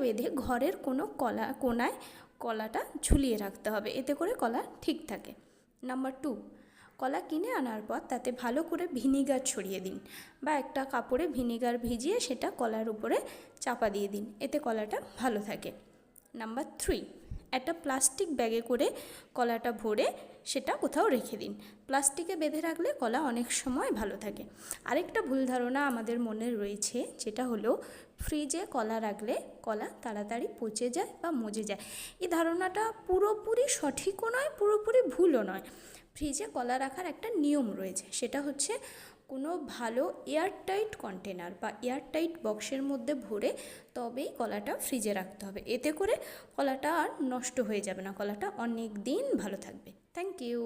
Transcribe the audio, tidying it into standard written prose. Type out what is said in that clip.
বেঁধে ঘরের কোনো কোণায় কলাটা ঝুলিয়ে রাখতে হবে, এতে করে কলা ঠিক থাকে। নাম্বার 2, কলা কিনে আনার পর তাতে ভালো করে ভিনিগার ছড়িয়ে দিন, বা একটা কাপড়ে ভিনিগার ভিজিয়ে সেটা কলার উপরে চাপা দিয়ে দিন, এতে কলাটা ভালো থাকে। নাম্বার 3, একটা প্লাস্টিক ব্যাগে করে কলাটা ভরে সেটা কোথাও রেখে দিন। প্লাস্টিকে বেঁধে রাখলে কলা অনেক সময় ভালো থাকে। আরেকটা ভুল ধারণা আমাদের মনে রয়েছে, যেটা হলো ফ্রিজে কলা রাখলে কলা তাড়াতাড়ি পচে যায় বা মজে যায়। এই ধারণাটা পুরোপুরি সঠিকও নয়, পুরোপুরি ভুলও নয়। ফ্রিজে কলা রাখার একটা নিয়ম রয়েছে, সেটা হচ্ছে কোনো ভালো এয়ারটাইট কন্টেনার বা এয়ারটাইট বক্সের মধ্যে ভরে তবেই কলাটা ফ্রিজে রাখতে হবে, এতে করে কলাটা আর নষ্ট হয়ে যাবে না, কলাটা অনেক দিন ভালো থাকবে। Thank you.